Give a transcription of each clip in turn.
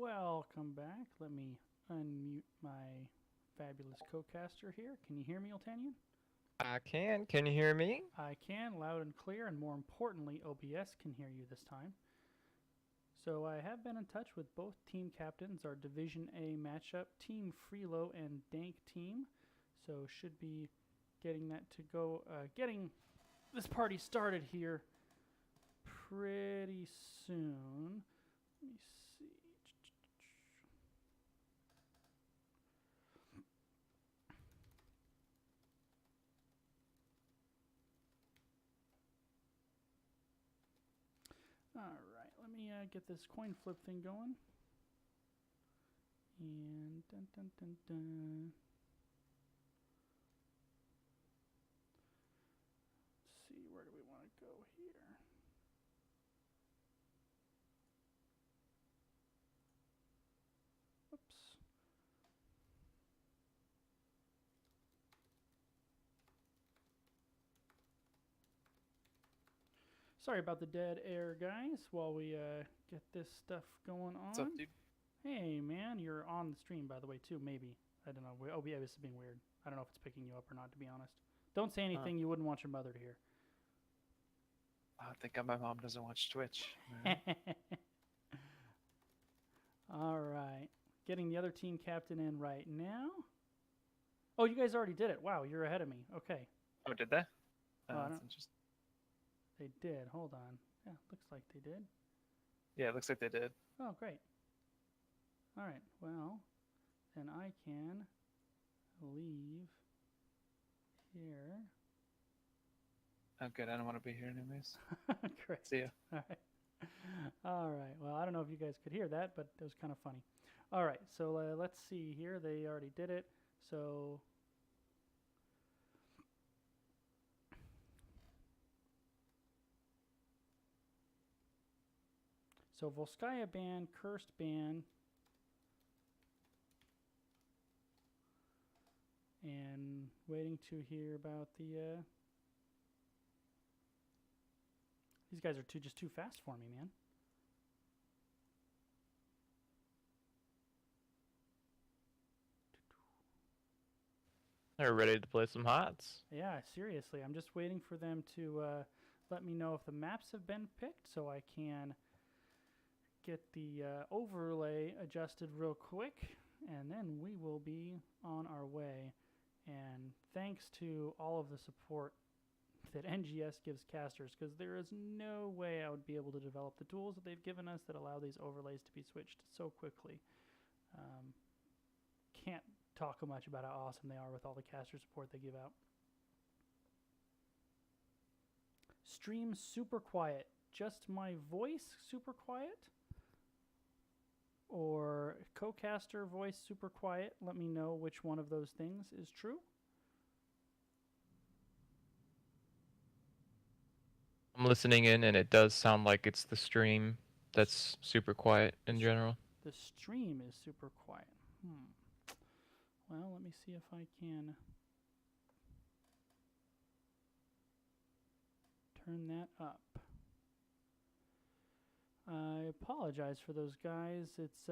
Welcome back. Let me unmute my fabulous co-caster here. Can you hear me, Oltanian? I can. Can you hear me? I can, loud and clear, and more importantly, OBS can hear you this time. So I have been in touch with both team captains, our Division A matchup, Team Freelo and Dank team. So should be getting that to go, getting this party started here pretty soon. Let me see. All right, let me get this coin flip thing going. And dun dun dun dun. Let's see, where do we want to go here? Oops. Sorry about the dead air, guys, while we get this stuff going on. What's up, dude? Hey, man, you're on the stream, by the way, too, maybe. I don't know. OBS is being weird. I don't know if it's picking you up or not, to be honest. Don't say anything you wouldn't want your mother to hear. I think my mom doesn't watch Twitch. All right. Getting the other team captain in right now. Oh, you guys already did it. Wow, you're ahead of me. Okay. Oh, did they? Well, That's interesting. They did. Hold on. Yeah, looks like they did. Yeah, it looks like they did. Oh, great. All right. Well, then I can leave here. Oh, good. I don't want to be here anyways. Great. See ya. All right. All right. Well, I don't know if you guys could hear that, but it was kind of funny. All right. So let's see here. They already did it. So Volskaya ban, Cursed ban, and waiting to hear about the. These guys are just too fast for me, man. They're ready to play some HOTS. Yeah, seriously. I'm just waiting for them to let me know if the maps have been picked so I can get the overlay adjusted real quick, and then we will be on our way. And thanks to all of the support that NGS gives casters, because there is no way I would be able to develop the tools that they've given us that allow these overlays to be switched so quickly. Can't talk much about how awesome they are with all the caster support they give out. Stream super quiet. Just my voice super quiet? Or co-caster voice super quiet? Let me know which one of those things is true. I'm listening in, and it does sound like it's the stream that's super quiet in general. The stream is super quiet. Well, let me see if I can turn that up. I apologize for those guys. It's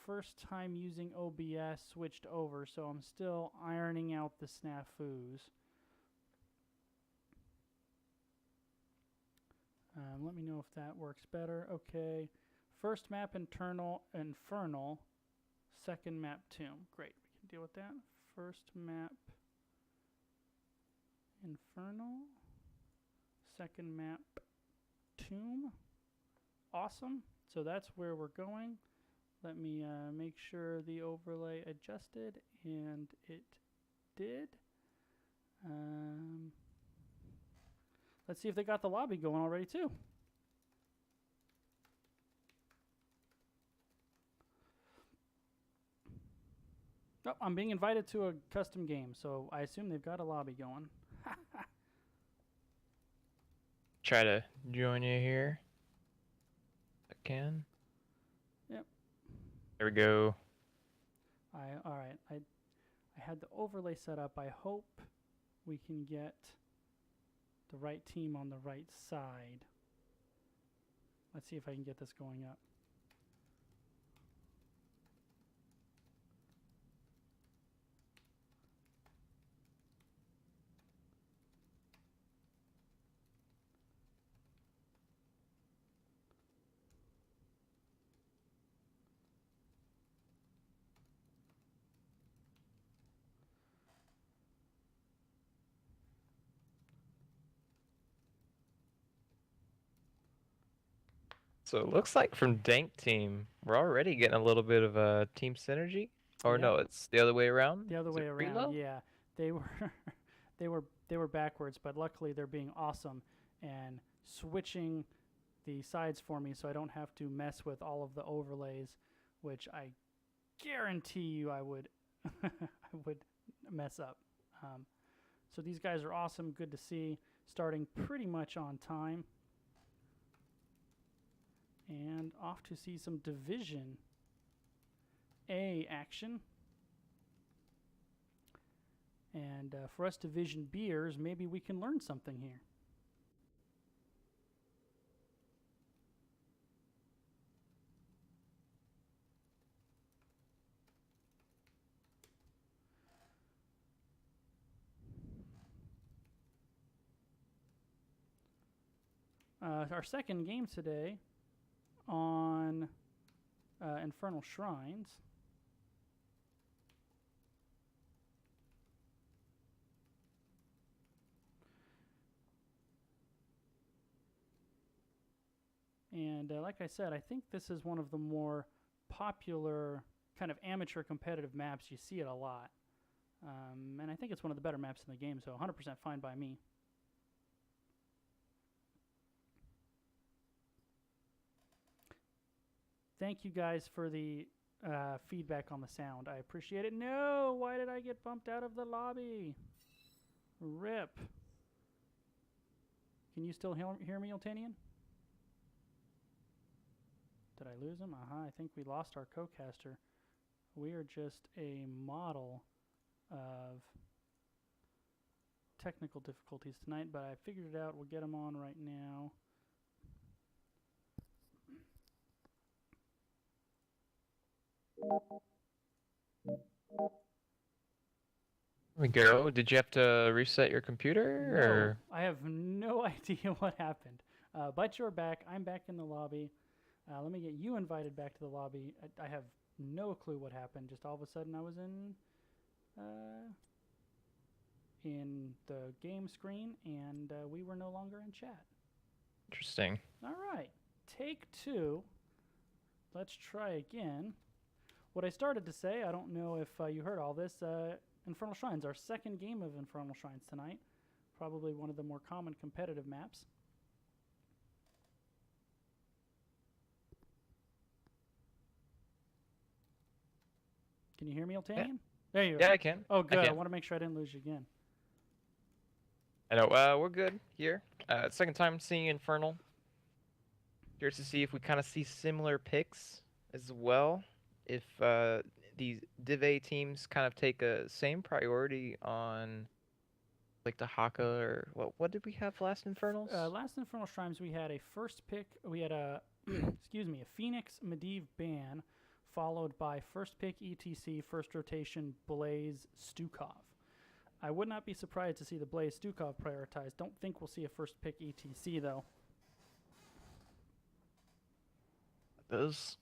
first time using OBS switched over, so I'm still ironing out the snafus. Let me know if that works better. Okay. First map, Infernal. Second map, Tomb. Great. We can deal with that. First map, Infernal. Second map, Tomb. Awesome. So that's where we're going. Let me make sure the overlay adjusted, and it did. Let's see if they got the lobby going already too. Oh, I'm being invited to a custom game, so I assume they've got a lobby going. Try to join you here. I can. Yep. There we go. All right. I had the overlay set up. I hope we can get the right team on the right side. Let's see if I can get this going up. So it looks like from Dank team, we're already getting a little bit of a team synergy. Or Yep. no, it's the other way around. The other Is way it around, Freelo? yeah. They were they were backwards, but luckily they're being awesome and switching the sides for me so I don't have to mess with all of the overlays, which I guarantee you I would I would mess up. So these guys are awesome, good to see, starting pretty much on time. And off to see some Division A action. And for us Division B'ers, maybe we can learn something here. Our second game today on Infernal Shrines. And like I said, I think this is one of the more popular kind of amateur competitive maps. You see it a lot. And I think it's one of the better maps in the game, so 100% fine by me. Thank you guys for the feedback on the sound. I appreciate it. No, why did I get bumped out of the lobby? Rip. Can you still hear me, Oltanian? Did I lose him? I think we lost our co-caster. We are just a model of technical difficulties tonight, but I figured it out. We'll get him on right now. There we go. Did you have to reset your computer? No, I have no idea what happened. But you're back. I'm back in the lobby. Let me get you invited back to the lobby. I have no clue what happened. Just all of a sudden I was in the game screen and we were no longer in chat. Interesting. All right. Take two. Let's try again. What I started to say, I don't know if you heard all this, Infernal Shrines, our second game of Infernal Shrines tonight. Probably one of the more common competitive maps. Can you hear me, Oltanian? Yeah. There you Yeah, go. I can. Oh, good. I can. want to make sure I didn't lose you again. I know. We're good here. Second time seeing Infernal. Curious to see if we kind of see similar picks as well. If these Div A teams kind of take a same priority on like the Haka or what did we have last Infernals? Last Infernal Shrines, we had a first pick. We had a excuse me, a Phoenix Medivh ban, followed by first pick ETC, first rotation Blaze Stukov. I would not be surprised to see the Blaze Stukov prioritized. Don't think we'll see a first pick ETC though. Those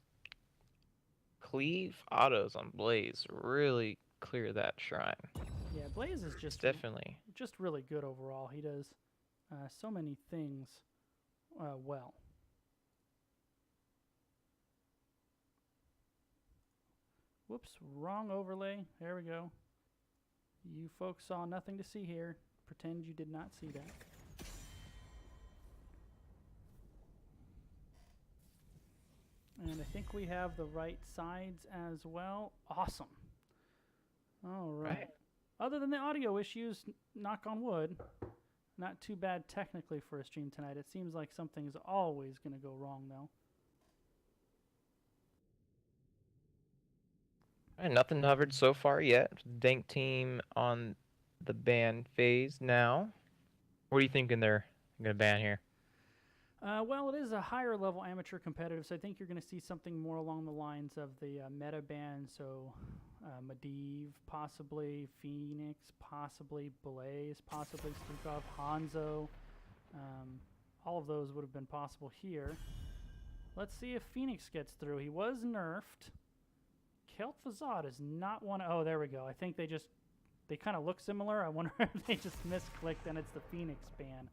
cleave autos on Blaze really clear that shrine. Yeah, Blaze is just definitely just really good overall. He does so many things well. Whoops, wrong overlay. There we go. You folks saw nothing to see here. Pretend you did not see that. And I think we have the right sides as well. Awesome. All right. Other than the audio issues, knock on wood, not too bad technically for a stream tonight. It seems like something's always going to go wrong, though. And nothing hovered so far yet. Dank team on the ban phase now. What are you thinking they're going to ban here? Well, it is a higher level amateur competitive, so I think you're going to see something more along the lines of the meta ban. So Medivh, possibly Phoenix, possibly Blaze, possibly Stukov, Hanzo. All of those would have been possible here. Let's see if Phoenix gets through. He was nerfed. Kel'Thuzad is not one. Oh, there we go. I think they kind of look similar. I wonder if they just misclicked and it's the Phoenix ban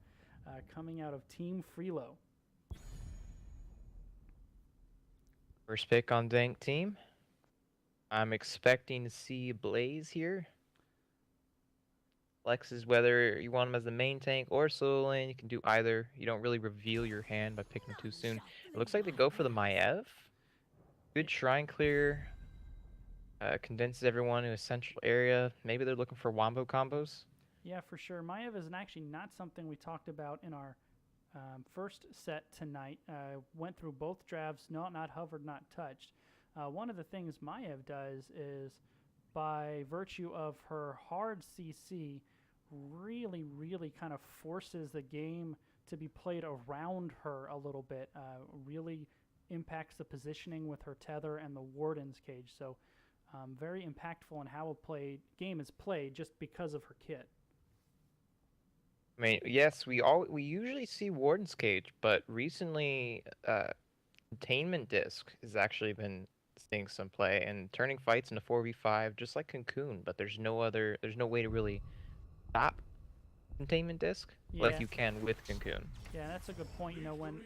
coming out of Team Freelo. First pick on Dank team. I'm expecting to see Blaze here. Flexes whether you want him as the main tank or solo lane. You can do either. You don't really reveal your hand by picking him too soon. It looks like they go for the Maiev. Good shrine clear. Condenses everyone in a central area. Maybe they're looking for wombo combos. Yeah, for sure. Maiev is actually not something we talked about in our first set tonight. Went through both drafts, not hovered, not touched. One of the things Maiev does is, by virtue of her hard CC, really kind of forces the game to be played around her a little bit. Really impacts the positioning with her tether and the Warden's Cage. So very impactful in how a game is played just because of her kit. I mean, yes, we usually see Warden's Cage, but recently, Containment Disc has actually been seeing some play and turning fights into 4v5, just like Cocoon. But there's no way to really stop Containment Disc, like you can with Cocoon. Yeah, that's a good point. You know, when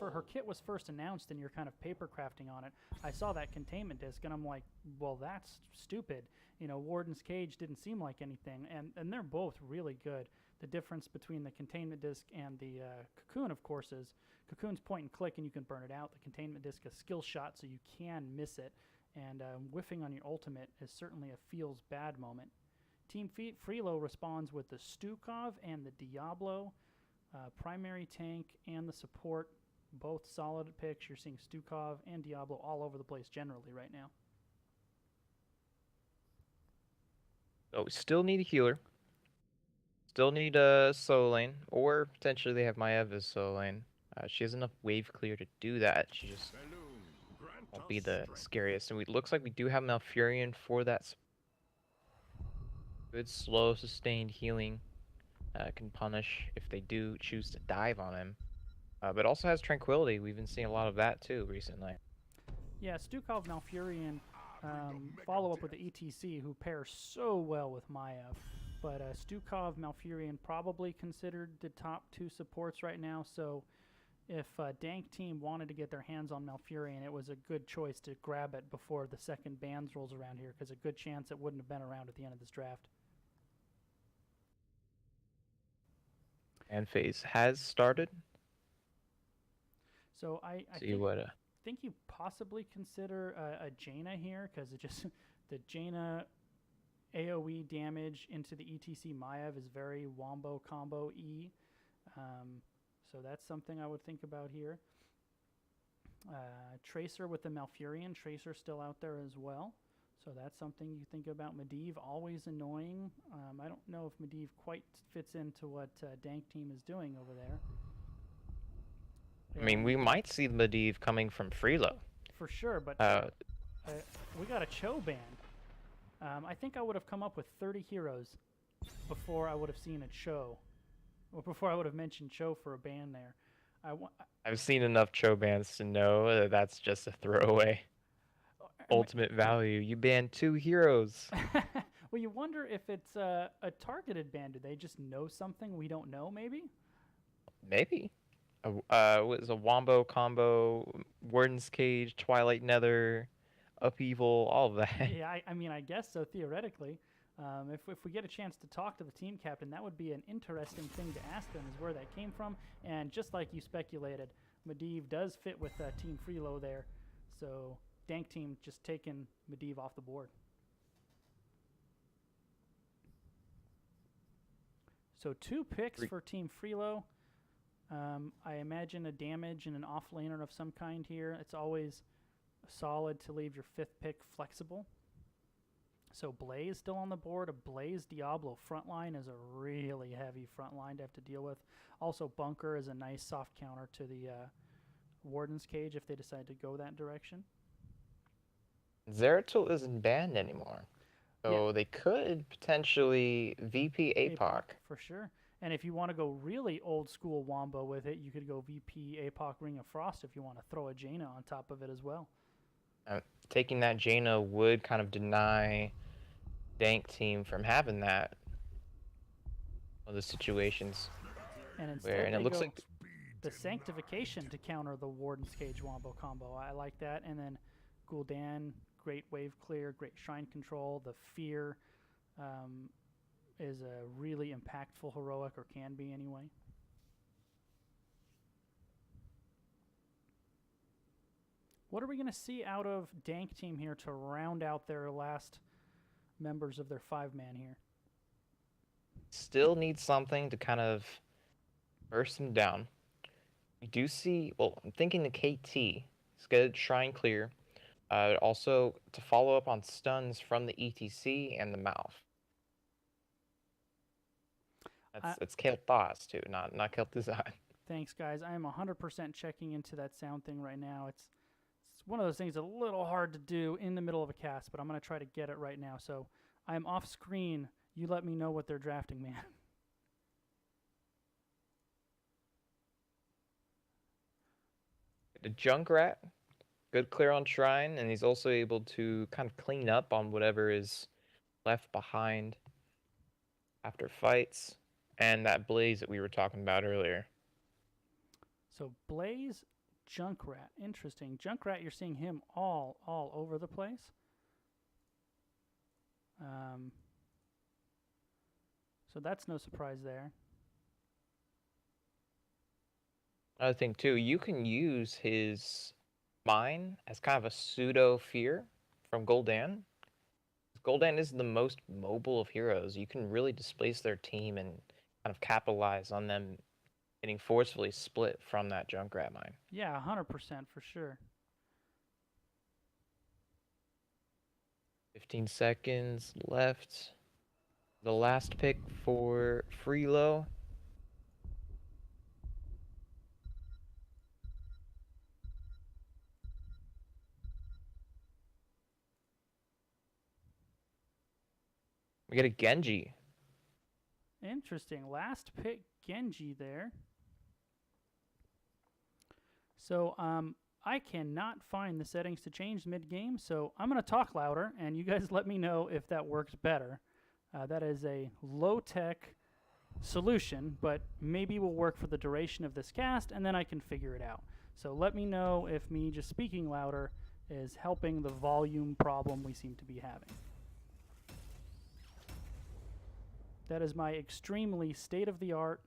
her kit was first announced and you're kind of paper crafting on it, I saw that Containment Disc and I'm like, well, that's stupid. You know, Warden's Cage didn't seem like anything, and they're both really good. The difference between the Containment Disc and the Cocoon, of course, is Cocoon's point and click and you can burn it out. The Containment Disc is skill shot, so you can miss it, and whiffing on your ultimate is certainly a feels bad moment. Team Freelo responds with the Stukov and the Diablo. Primary tank and the support, both solid picks. You're seeing Stukov and Diablo all over the place generally right now. So we still need a healer. Still need a solo lane, or potentially they have Maiev as solo lane. She has enough wave clear to do that. She just won't be the scariest. And it looks like we do have Malfurion for that. Good, slow, sustained healing. Can punish if they do choose to dive on him. But also has Tranquility. We've been seeing a lot of that too recently. Yeah, Stukov Malfurion follow up with the ETC, who pairs so well with Maiev. But Stukov Malfurion probably considered the top two supports right now. So if Dank team wanted to get their hands on Malfurion, it was a good choice to grab it before the second bans rolls around here, because a good chance it wouldn't have been around at the end of this draft. And phase has started. So I think you possibly consider a Jaina here, because it just the Jaina AoE damage into the ETC Maiev is very wombo combo E. So that's something I would think about here. Tracer with the Malfurion. Tracer still out there as well. So that's something you think about. Medivh, always annoying. I don't know if Medivh quite fits into what Dank team is doing over there. I mean, we might see Medivh coming from Freelo. For sure, but we got a Cho ban. I think I would have come up with 30 heroes before I would have seen a Cho. Or before I would have mentioned Cho for a ban there. I've seen enough Cho bans to know that that's just a throwaway. Ultimate value. You ban 2 heroes. Well, you wonder if it's a targeted ban. Do they just know something we don't know, maybe? Maybe. Was a Wombo combo, Warden's Cage, Twilight Nether, Upheaval, all of that. Yeah, I mean, I guess so, theoretically. If we get a chance to talk to the team captain, that would be an interesting thing to ask them, is where that came from. And just like you speculated, Medivh does fit with Team Freelo there. So Dank team just taking Medivh off the board. So 2 picks for Team Freelo. I imagine a damage and an off-laner of some kind here. It's always solid to leave your 5th pick flexible. So Blaze still on the board. A Blaze Diablo frontline is a really heavy frontline to have to deal with. Also, Bunker is a nice soft counter to the Warden's Cage if they decide to go that direction. Zeratul isn't banned anymore. So they could potentially VP APOC. For sure. And if you want to go really old school Wombo with it, you could go VP APOC Ring of Frost if you want to throw a Jaina on top of it as well. Taking that Jaina would kind of deny Dank team from having that. All the situations and where, and it looks like the Sanctification to counter the Warden's Cage Wombo combo. I like that. And then Gul'dan, great wave clear, great shrine control. The Fear is a really impactful heroic, or can be anyway. What are we going to see out of Dank team here to round out their last members of their 5-man here? Still need something to kind of burst him down. We do see, well, I'm thinking the KT. He's got Shrine Clear. Also, to follow up on stuns from the ETC and the mouth. That's Kael'thas too, not Kael'thas. Thanks, guys. I am 100% checking into that sound thing right now. It's one of those things a little hard to do in the middle of a cast, but I'm going to try to get it right now. So I'm off screen. You let me know what they're drafting, man. The Junkrat, good clear on Shrine, and he's also able to kind of clean up on whatever is left behind after fights, and that Blaze that we were talking about earlier. So Blaze, Junkrat, interesting. Junkrat, you're seeing him all over the place. So that's no surprise there. Another thing too, you can use his Mine as kind of a pseudo Fear from Gul'dan. Gul'dan is the most mobile of heroes. You can really displace their team and kind of capitalize on them getting forcefully split from that Junkrat Mine. Yeah, 100% for sure. 15 seconds left. The last pick for Freelo. We get a Genji. Interesting. Last pick, Genji there. So I cannot find the settings to change mid-game, so I'm going to talk louder, and you guys let me know if that works better. That is a low-tech solution, but maybe will work for the duration of this cast, and then I can figure it out. So let me know if me just speaking louder is helping the volume problem we seem to be having. That is my extremely state-of-the-art,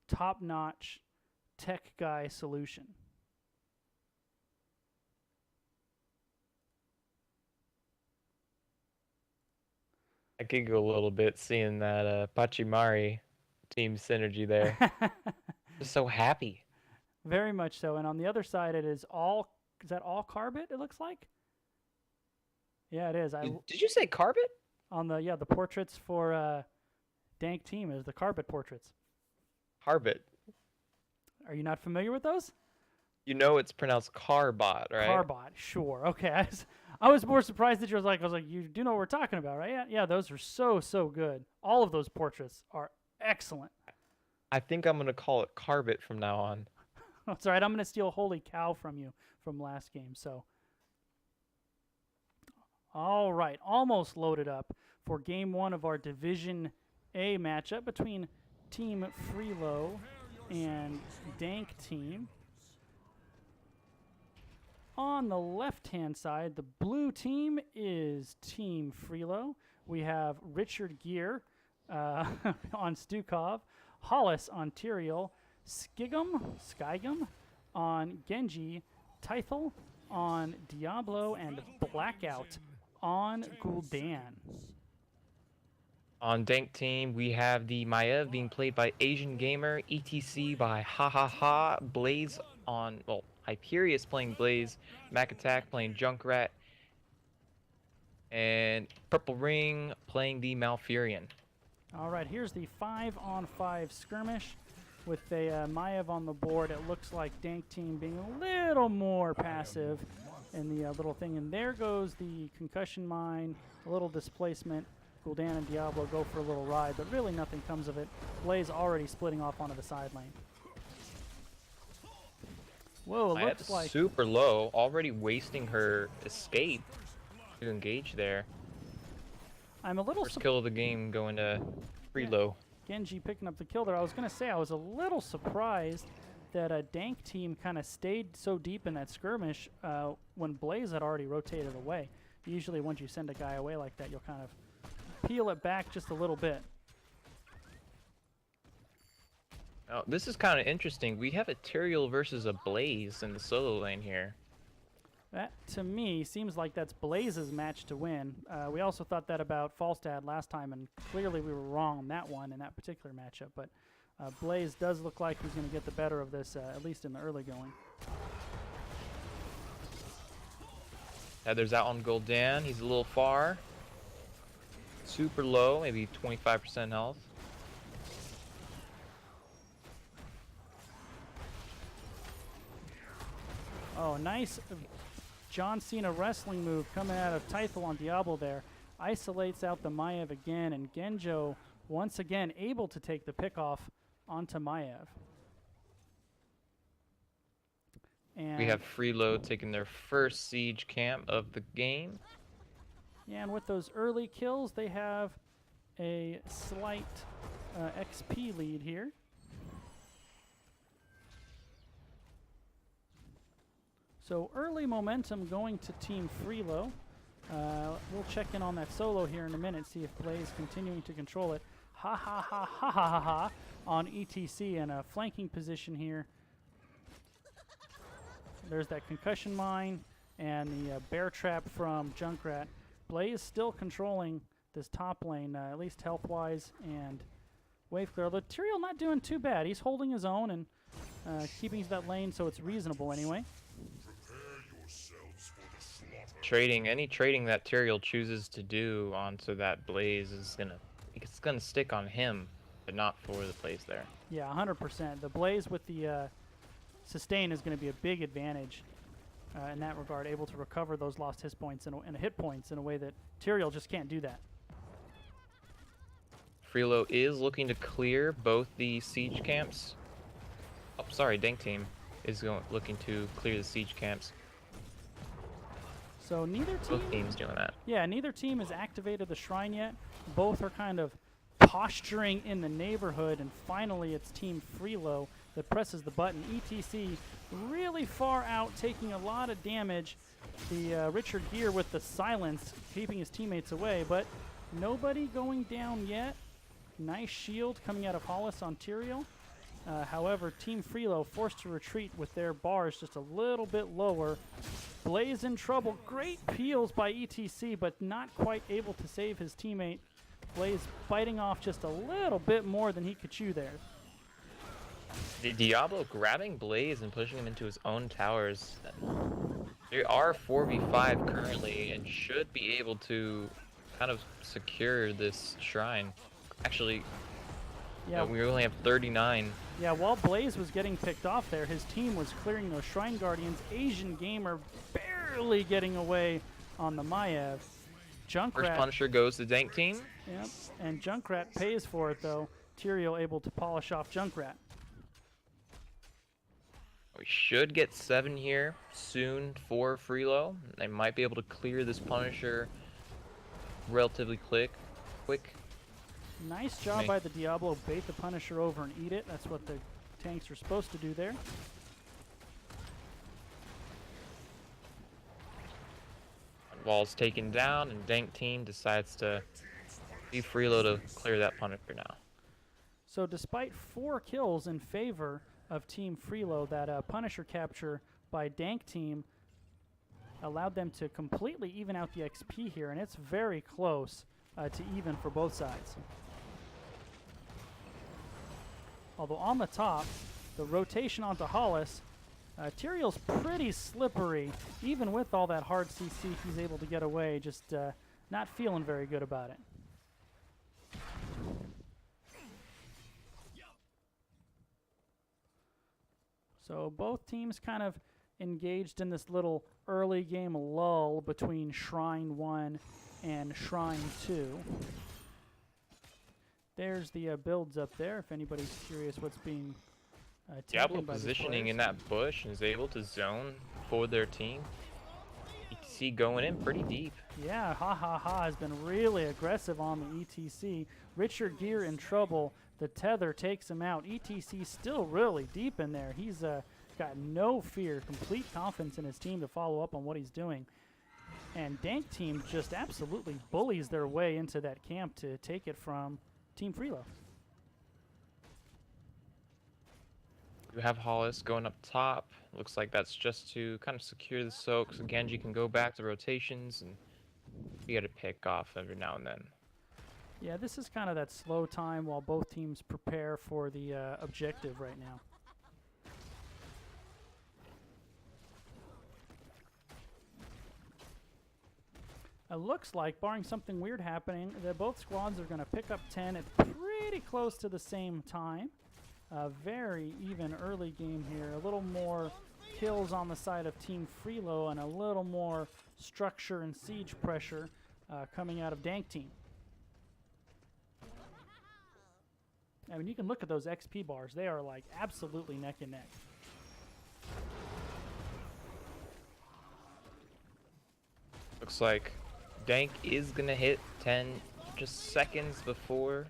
top-notch tech guy solution. I giggle a little bit seeing that Pachimari team synergy there. Just so happy. Very much so. And on the other side, it is all, is that all Carbit, it looks like? Yeah, it is. Did you say Carbit? On the, yeah, the portraits for Dank team is the Carbit portraits. Carbit. Are you not familiar with those? You know it's pronounced Carbot, right? Carbot, sure. Okay. I was more surprised that you was like, I was like, you do know what we're talking about, right? Yeah, yeah, those are so good. All of those portraits are excellent. I think I'm going to call it Carbit from now on. That's all right. I'm going to steal Holy Cow from you from last game. So, all right. Almost loaded up for game 1 of our Division A matchup between Team Freelo and Dank team. On the left-hand side, the blue team is Team Freelo. We have Richard Gere on Stukov, Hollis on Tyrael, Skygum on Genji, Tythel on Diablo, and Blackout on Gul'dan. On Dank team, we have the Maiev being played by Asian Gamer, ETC by Ha, Blaze on, well, Hyperius playing Blaze, Mac Attack playing Junkrat, and Purple Ring playing the Malfurion. All right, here's the 5-on-5 skirmish with a Maiev on the board. It looks like Dank team being a little more passive in the little thing. And there goes the concussion mine, a little displacement. Gul'dan and Diablo go for a little ride, but really nothing comes of it. Blaze already splitting off onto the side lane. Whoa, it looks like super low, already wasting her escape to engage there. I'm a little First kill of the game going to Freelo. Genji picking up the kill there. I was going to say I was a little surprised that Dank team kind of stayed so deep in that skirmish when Blaze had already rotated away. Usually once you send a guy away like that, you'll kind of peel it back just a little bit. Oh, this is kind of interesting. We have a Tyrael versus a Blaze in the solo lane here. That, to me, seems like that's Blaze's match to win. We also thought that about Falstad last time, and clearly we were wrong on that one in that particular matchup. But Blaze does look like he's going to get the better of this, at least in the early going. Heather's out on Gul'dan. He's a little far. Super low, maybe 25% health. Oh, nice John Cena wrestling move coming out of Tythel on Diablo there. Isolates out the Maiev again, and Genjo once again able to take the pick off onto Maiev. And We have Freelo taking their first siege camp of the game. yeah, and with those early kills, they have a slight XP lead here. So early momentum going to Team Freelo. We'll check in on that solo here in a minute, see if Blaze continuing to control it. Ha ha ha ha ha ha ha on ETC in a flanking position here. There's that concussion mine and the bear trap from Junkrat. Blaze still controlling this top lane, at least health-wise and wave clear. Although Tyrael not doing too bad. He's holding his own and keeping that lane so it's reasonable anyway. Any trading that Tyrael chooses to do onto that Blaze is gonna stick on him, but not for the Blaze there. Yeah, 100%. The Blaze with the sustain is going to be a big advantage in that regard, able to recover those lost hit points and hit points in a way that Tyrael just can't do that. Freelo is looking to clear both the siege camps. Oh, sorry, Dank team is looking to clear the siege camps. So neither team... Both teams doing that. Yeah, neither team has activated the shrine yet. Both are kind of posturing in the neighborhood, and finally it's Team Freelo that presses the button. ETC really far out, taking a lot of damage. The Richard Gere with the silence, keeping his teammates away, but nobody going down yet. Nice shield coming out of Hollis on Tyrael. However, Team Freelo forced to retreat with their bars just a little bit lower. Blaze in trouble. Great peels by ETC, but not quite able to save his teammate. Blaze biting off just a little bit more than he could chew there. Diablo grabbing Blaze and pushing him into his own towers. They are 4v5 currently and should be able to kind of secure this shrine. Actually, yeah, we only have 39. Yeah, while Blaze was getting picked off there, his team was clearing those Shrine Guardians. Asian Gamer barely getting away on the Maiev. Junkrat. First Punisher goes to Dank team. Yep, and Junkrat pays for it, though. Tyrael able to polish off Junkrat. We should get 7 here soon for Freelo. They might be able to clear this Punisher relatively quick. Nice job by the Diablo. Bait the Punisher over and eat it. That's what the tanks are supposed to do there. Wall's taken down, and Dank team decides to leave Freelo to clear that Punisher now. So despite 4 kills in favor of Team Freelo, that Punisher capture by Dank team allowed them to completely even out the XP here, and it's very close to even for both sides. Although on the top, the rotation onto Hollis, Tyrael's pretty slippery. Even with all that hard CC, he's able to get away, just not feeling very good about it. So both teams kind of engaged in this little early game lull between Shrine 1 and Shrine 2. There's the builds up there, if anybody's curious what's being Diablo taken by positioning in that bush and is able to zone for their team. ETC going in pretty deep. Yeah, Ha Ha Ha has been really aggressive on the ETC. Richard Gere in trouble. The tether takes him out. ETC still really deep in there. He's got no fear, complete confidence in his team to follow up on what he's doing. And Dank team just absolutely bullies their way into that camp to take it from Team Freelo. You have Hollis going up top. Looks like that's just to kind of secure the soak so Genji can go back to rotations, and you got to pick off every now and then. Yeah, this is kind of that slow time while both teams prepare for the objective right now. It looks like, barring something weird happening, that both squads are going to pick up 10 at pretty close to the same time. A very even early game here. A little more kills on the side of Team Freelo and a little more structure and siege pressure coming out of Dank team. I mean, you can look at those XP bars. They are like absolutely neck and neck. Looks like Dank is going to hit 10 just seconds before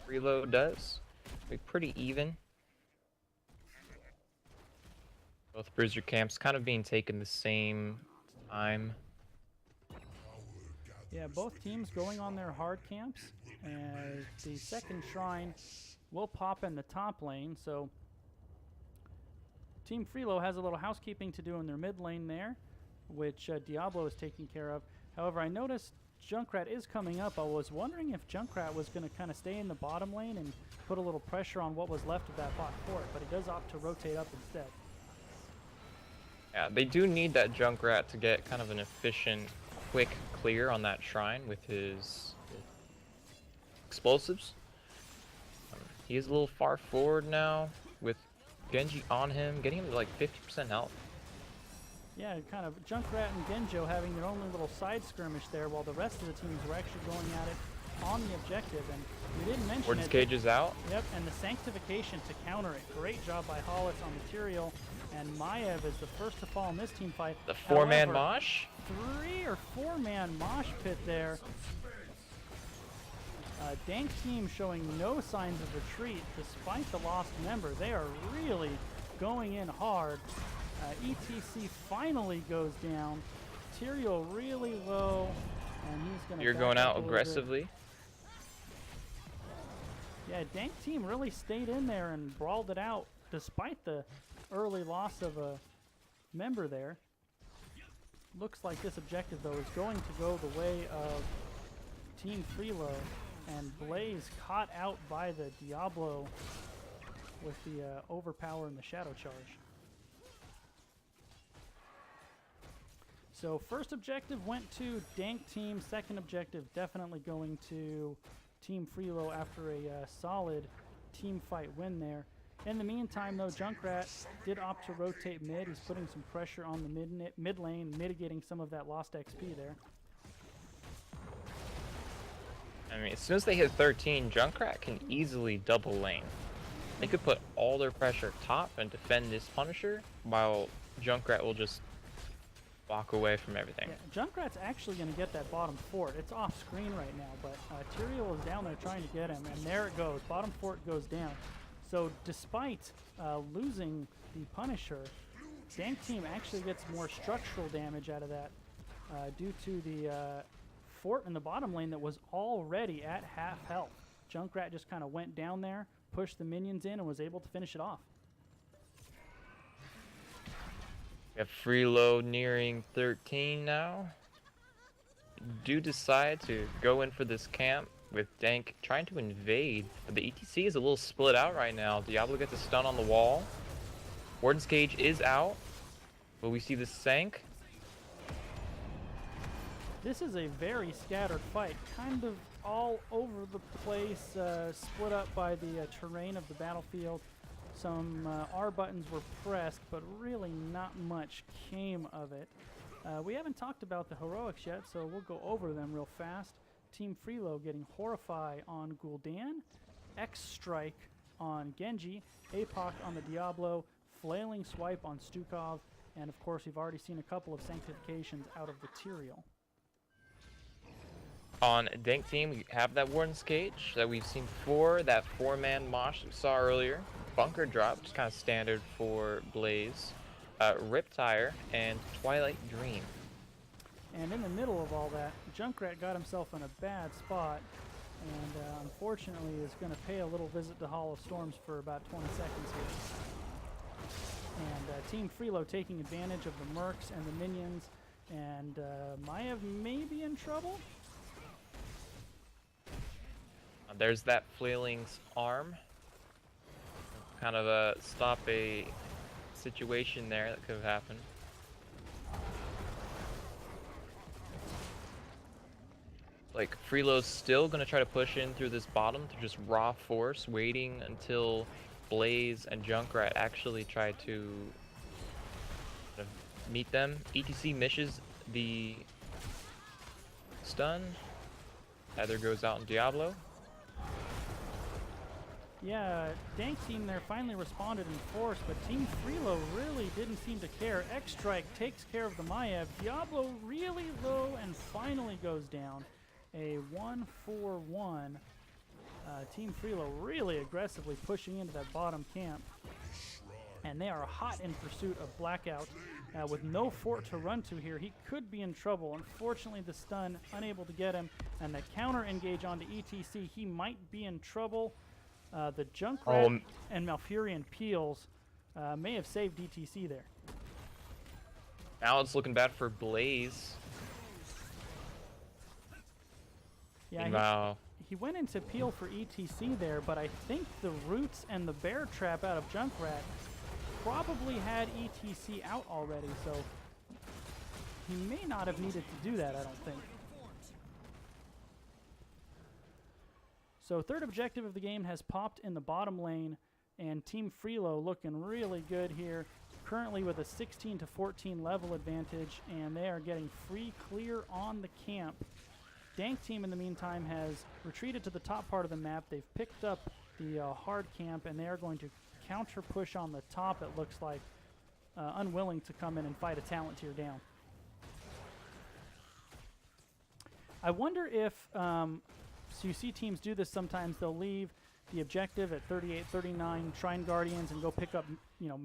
Freelo does. Be pretty even. Both bruiser camps kind of being taken the same time. Yeah, both teams going on their hard camps. And the second shrine will pop in the top lane. So Team Freelo has a little housekeeping to do in their mid lane there, which Diablo is taking care of. However, I noticed Junkrat is coming up. I was wondering if Junkrat was going to kind of stay in the bottom lane and put a little pressure on what was left of that bot fort, but he does opt to rotate up instead. Yeah, they do need that Junkrat to get kind of an efficient, quick clear on that shrine with his explosives. He is a little far forward now with Genji on him, getting him to like 50% health. Yeah, kind of Junkrat and Genjo having their own little side skirmish there while the rest of the teams were actually going at it on the objective. And we didn't mention Warden's it. Cage is out. Yep, and the Sanctification to counter it. Great job by Hollis on material. And Maev is the first to fall in this team fight. The four-man However, mosh? 3 or 4-man mosh pit there. Dank team showing no signs of retreat despite the lost member. They are really going in hard. ETC finally goes down. Tyrael really low, and he's going to. You're going out aggressively. Yeah, Dank team really stayed in there and brawled it out despite the early loss of a member there. Looks like this objective though is going to go the way of Team Freelo, and Blaze caught out by the Diablo with the overpower and the shadow charge. So first objective went to Dank team. Second objective definitely going to Team Freelo after a solid team fight win there. In the meantime, though, Junkrat did opt to rotate mid. He's putting some pressure on the mid lane, mitigating some of that lost XP there. I mean, as soon as they hit 13, Junkrat can easily double lane. They could put all their pressure top and defend this Punisher, while Junkrat will just walk away from everything. Yeah, Junkrat's actually going to get that bottom fort. It's off screen right now, but Tyrael is down there trying to get him, and there it goes. Bottom fort goes down. So despite losing the Punisher, Dank team actually gets more structural damage out of that due to the fort in the bottom lane that was already at half health. Junkrat just kind of went down there, pushed the minions in, and was able to finish it off. We have Freelo nearing 13 now. Do decide to go in for this camp with Dank trying to invade. But the ETC is a little split out right now. Diablo gets a stun on the wall. Warden's Cage is out. Will we see the Sank? This is a very scattered fight, kind of all over the place, split up by the terrain of the battlefield. Some R buttons were pressed, but really not much came of it. We haven't talked about the heroics yet, so we'll go over them real fast. Team Freelo getting Horrify on Gul'dan, X-Strike on Genji, APOC on the Diablo, Flailing Swipe on Stukov, and of course we've already seen a couple of Sanctifications out of the Tyrael. On Dank team, we have that Warden's Cage that we've seen before, that 4-man mosh we saw earlier. Bunker drop, just kind of standard for Blaze. Riptire, and Twilight Dream. And in the middle of all that, Junkrat got himself in a bad spot, and unfortunately is going to pay a little visit to Hall of Storms for about 20 seconds here. And Team Freelo taking advantage of the Mercs and the minions, and Maiev may be in trouble. There's that Flailing's arm. Kind of stop a situation there that could have happened. Like, Freelo's still going to try to push in through this bottom to just raw force, waiting until Blaze and Junkrat actually try to meet them. ETC misses the stun. Either goes out in Diablo. Yeah, Dank team there finally responded in force, but Team Freelo really didn't seem to care. X-Strike takes care of the Maiev. Diablo really low and finally goes down. A 1-4-1. Team Freelo really aggressively pushing into that bottom camp. And they are hot in pursuit of Blackout. With no fort to run to here, he could be in trouble. Unfortunately, the stun unable to get him. And the counter engage onto ETC, he might be in trouble. The Junkrat and Malfurion Peels may have saved ETC there. Now it's looking bad for Blaze. Yeah, wow. He went into peel for ETC there, but I think the roots and the bear trap out of Junkrat probably had ETC out already, so he may not have needed to do that, I don't think. So third objective of the game has popped in the bottom lane, and Team Freelo looking really good here, currently with a 16-14 level advantage, and they are getting free clear on the camp. Dank team, in the meantime, has retreated to the top part of the map. They've picked up the hard camp, and they are going to counter push on the top, it looks like, unwilling to come in and fight a talent tier down. I wonder if, so you see teams do this sometimes, they'll leave the objective at 38, 39 Shrine Guardians and go pick up, you know,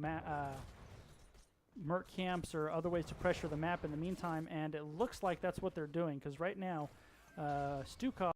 Merc camps or other ways to pressure the map in the meantime, and it looks like that's what they're doing, because right now, Stukov